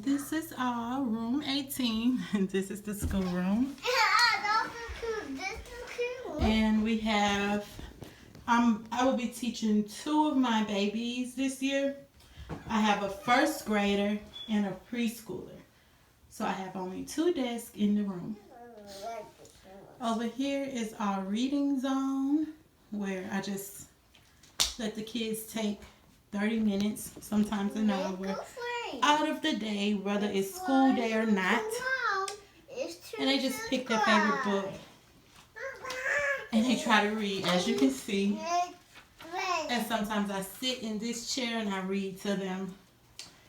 This is our room 18, and this is the school room. And we have, I will be teaching 2 of my babies this year. I have a first grader and a preschooler. So I have only 2 desks in the room. Over here is our reading zone, where I just let the kids take 30 minutes, sometimes an hour, out of the day, whether it's school day or not. And they just pick their favorite book and they try to read, as you can see. And sometimes I sit in this chair and I read to them.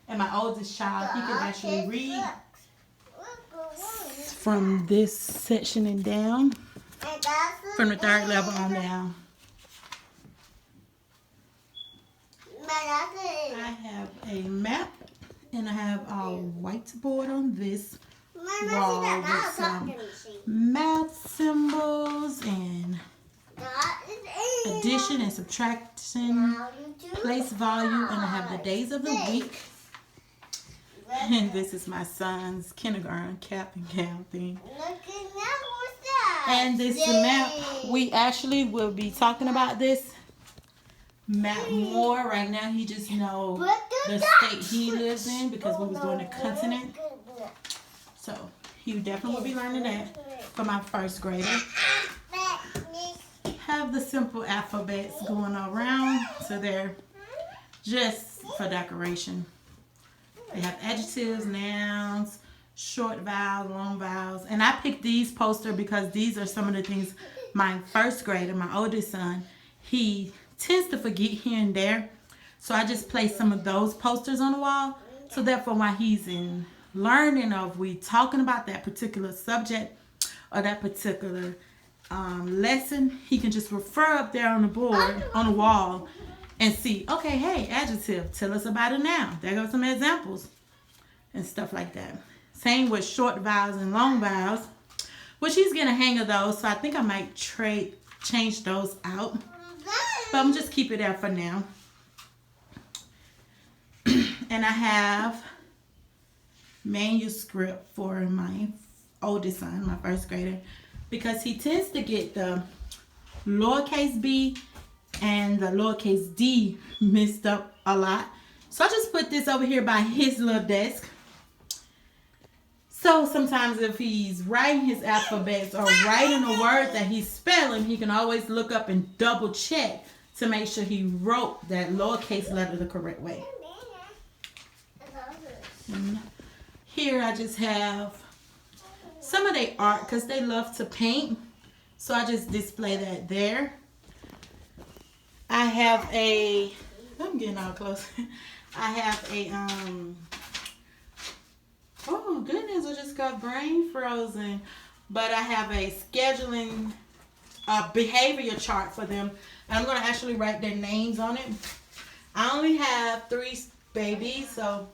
And my oldest child, he can actually read from this section and down, from the 3rd level on down. I have a map and I have a whiteboard on this wall with some math symbols and addition and subtraction, place value, and I have the days of the week. And this is my son's kindergarten cap and gown thing. And this map, we actually will be talking about this map more. Right now he just knows the state he lives in because we was doing the continent. So he definitely will be learning that for my first grader. Have the simple alphabets going around, so they're just for decoration. They have adjectives, nouns, short vowels, long vowels. And I picked these posters because these are some of the things my first grader, my oldest son, he tends to forget here and there. So I just placed some of those posters on the wall. So therefore, while he's in learning of we talking about that particular subject or that particular lesson, he can just refer up there on the board, on the wall, and see, okay, hey, adjective, tell us about it now. There go some examples and stuff like that. Same with short vowels and long vowels, which he's getting a hang of those. So I think I might change those out. But I'm just keep it there for now. And I have manuscript for my oldest son, my first grader, because he tends to get the lowercase b and the lowercase d mixed up a lot. So I just put this over here by his little desk. So sometimes if he's writing his alphabets or writing a word that he's spelling, he can always look up and double check to make sure he wrote that lowercase letter the correct way. And here I just have some of their art because they love to paint. So I just display that there. I have a, I'm getting all close. I have a, oh goodness, I just got brain frozen. But I have a scheduling behavior chart for them. And I'm going to actually write their names on it. I only have 3 babies, so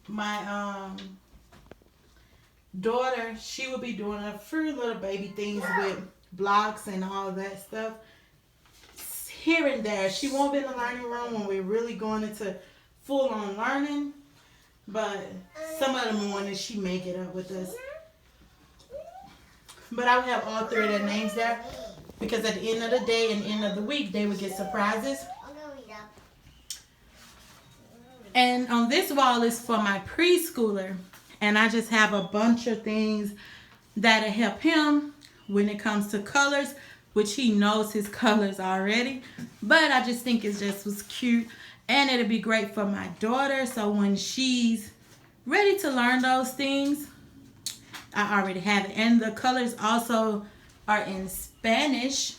my daughter, she will be doing a few little baby things with blocks and all that stuff. Here and there. She won't be in the learning room when we're really going into full-on learning. But some of the mornings she may get up with us. But I will have all 3 of their names there. Because at the end of the day and end of the week, they would get surprises. And on this wall is for my preschooler. And I just have a bunch of things that'll help him when it comes to colors, which he knows his colors already. But I just think it just was cute. And it'll be great for my daughter. So when she's ready to learn those things, I already have it. And the colors also are in Spanish.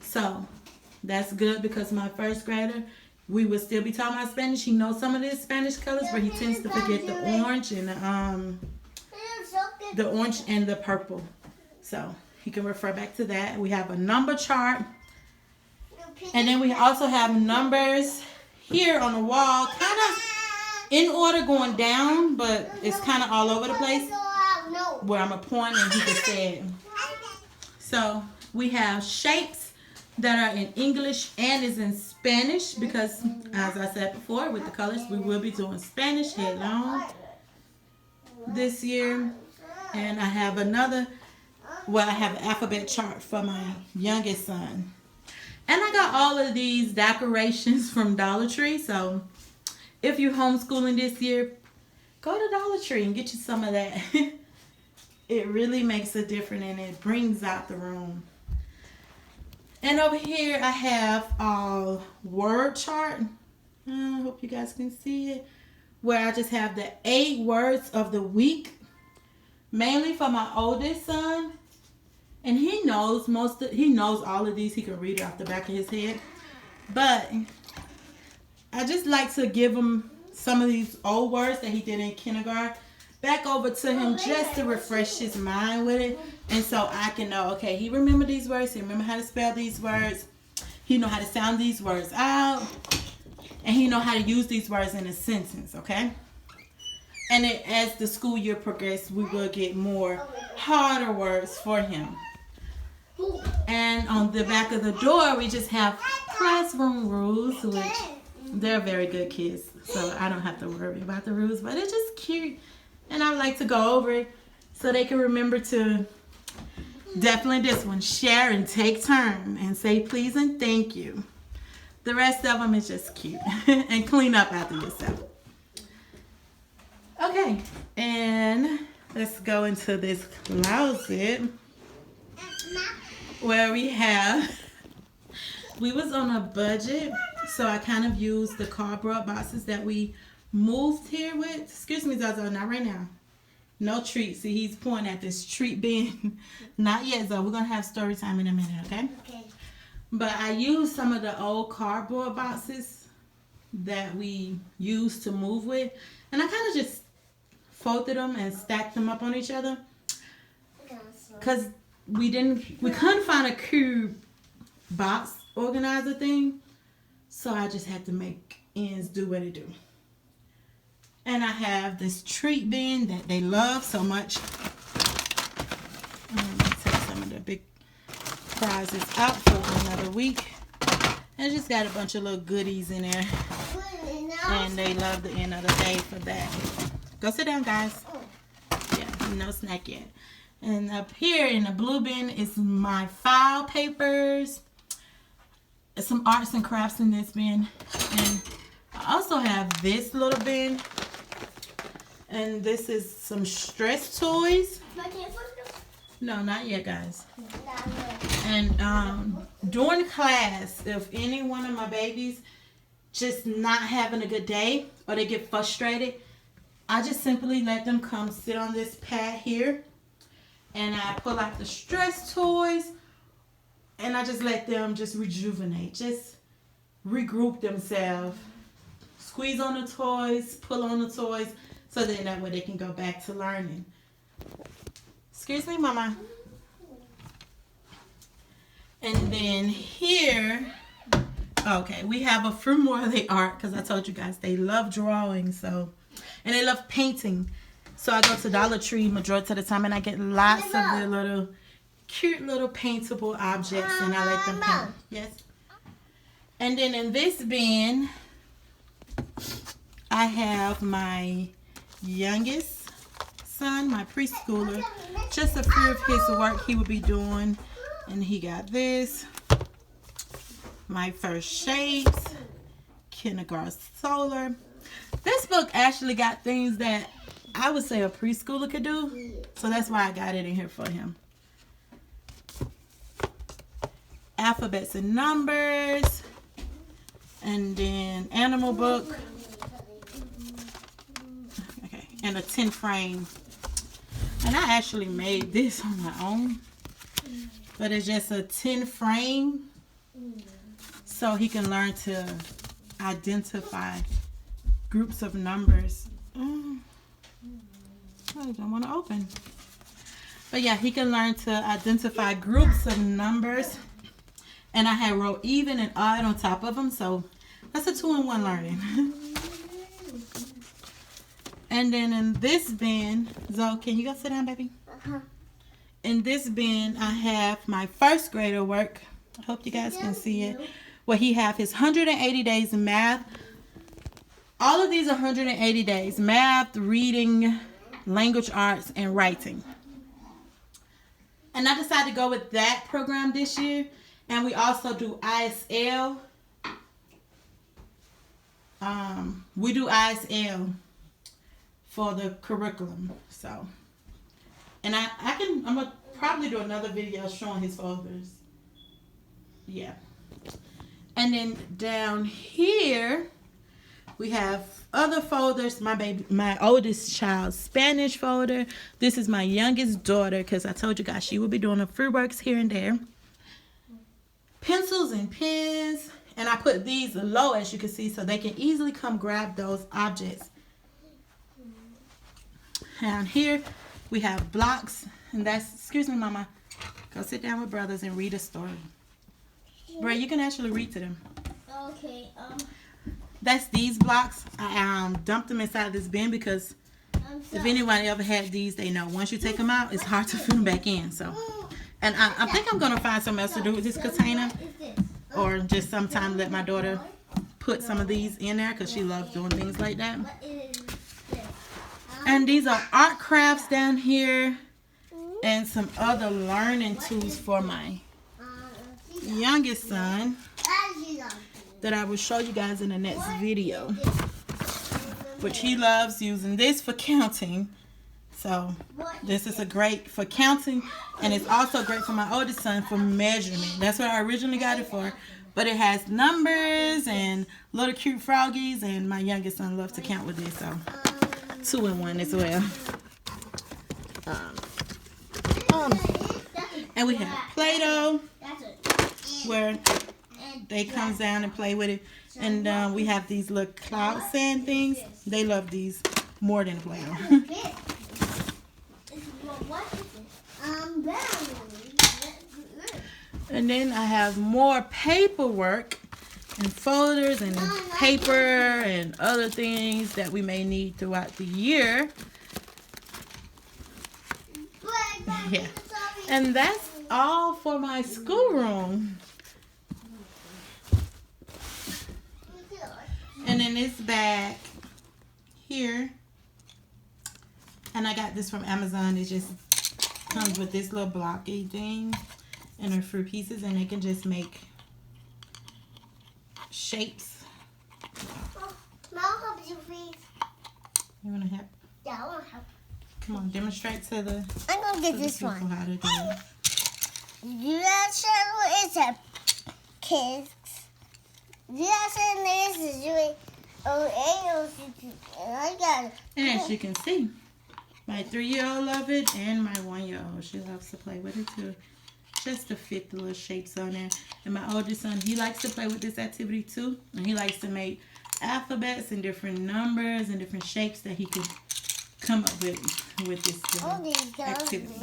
So that's good because my first grader, we will still be talking about Spanish. He knows some of the Spanish colors, but he tends to forget the orange and the purple. So he can refer back to that. We have a number chart. And then we also have numbers here on the wall, kind of in order going down, but it's kind of all over the place where I'm a point and he can say it. So we have shapes that are in English and is in Spanish because, as I said before, with the colors, we will be doing Spanish head long this year. And I have another, I have an alphabet chart for my youngest son. And I got all of these decorations from Dollar Tree. So if you're homeschooling this year, go to Dollar Tree and get you some of that. It really makes a difference and it brings out the room. And over here I have a word chart. I hope you guys can see it. Where I just have the 8 words of the week. Mainly for my oldest son. And he knows all of these. He can read it off the back of his head. But I just like to give him some of these old words that he did in kindergarten back over to him just to refresh his mind with it. And so I can know, okay, he remember these words. He remember how to spell these words. He know how to sound these words out. And he know how to use these words in a sentence, okay? And as the school year progresses, we will get more harder words for him. And on the back of the door, we just have classroom rules, which they're very good kids. So I don't have to worry about the rules, but it's just cute. And I would like to go over it so they can remember to definitely this one, share and take turn and say please and thank you. The rest of them is just cute. And clean up after yourself. Okay, and let's go into this closet where we was on a budget, so I kind of used the cardboard boxes that we moved here with. Excuse me, Zazo, not right now. No treats. See, he's pointing at this treat bin. Not yet, Zoe. We're going to have story time in a minute, okay? Okay. But I used some of the old cardboard boxes that we used to move with, and I kind of just folded them and stacked them up on each other because we couldn't find a cube box organizer thing, so I just had to make ends do what it do. And I have this treat bin that they love so much. I'm gonna take some of the big prizes out for another week. And just got a bunch of little goodies in there, and they love the end of the day for that. Go sit down, guys. Yeah, no snack yet. And up here in the blue bin is my file papers. There's some arts and crafts in this bin. And I also have this little bin. And this is some stress toys. No, not yet, guys. And during class, if any one of my babies just not having a good day or they get frustrated, I just simply let them come sit on this pad here, and I pull out the stress toys, and I just let them just rejuvenate, just regroup themselves, squeeze on the toys, pull on the toys, so then that way they can go back to learning. Excuse me, Mama. And then here, okay, we have a few more of the art because I told you guys they love drawing, so. And they love painting. So I go to Dollar Tree majority of the time and I get lots of the little cute little paintable objects and I let them paint. Yes. And then in this bin, I have my youngest son, my preschooler, just a few of his work he would be doing. And he got this, my first shapes, kindergarten solar. This book actually got things that I would say a preschooler could do. So that's why I got it in here for him. Alphabets and numbers. And then animal book. Okay. And a 10 frame. And I actually made this on my own. But it's just a 10 frame. So he can learn to identify groups of numbers. I don't want to open. But yeah, he can learn to identify groups of numbers. And I had wrote even and odd on top of them. So that's a 2-in-1 learning. And then in this bin, Zoe, can you go sit down, baby? In this bin, I have my first grader work. I hope you guys can see it. Where he have his 180 days in math. All of these are 180 days. Math, reading, language arts, and writing. And I decided to go with that program this year. And we also do ISL. We do ISL for the curriculum. So, and I'm gonna probably do another video showing his folders. Yeah. And then down here we have other folders. My oldest child's Spanish folder. This is my youngest daughter, because I told you guys she will be doing her free works here and there. Pencils and pens. And I put these low, as you can see, so they can easily come grab those objects. Down here we have blocks. And that's, excuse me, Mama. Go sit down with brothers and read a story. Bro, you can actually read to them. Okay. That's these blocks. I dumped them inside this bin because if anyone ever had these, they know once you take them out, it's hard to fit them back in. So, and I think I'm gonna find something else to do with this container, or just sometime let my daughter put some of these in there because she loves doing things like that. And these are art crafts down here, and some other learning tools for my youngest son that I will show you guys in the next video, which he loves using this for counting. So this is a great for counting, and it's also great for my oldest son for measurement. That's what I originally got it for, but it has numbers and little cute froggies, and my youngest son loves to count with this, so 2-in-1 as well. And we have Play-Doh, where they come down and play with it. And we have these little cloud sand things. They love these more than Play-Doh. And then I have more paperwork and folders and paper and other things that we may need throughout the year. Yeah. And that's all for my schoolroom. And then this bag here, and I got this from Amazon. It just comes with this little blocky thing and her fruit pieces, and they can just make shapes. May I help you, please? You want to help? Yeah, I want to help. Come on, demonstrate to the. I'm gonna get this one. How to do it. This is a kiss. This is doing I got it. And as you can see, my 3-year-old loves it, and my 1-year-old, she loves to play with it too, just to fit the little shapes on there. And my oldest son, he likes to play with this activity too, and he likes to make alphabets and different numbers and different shapes that he can come up with this activity.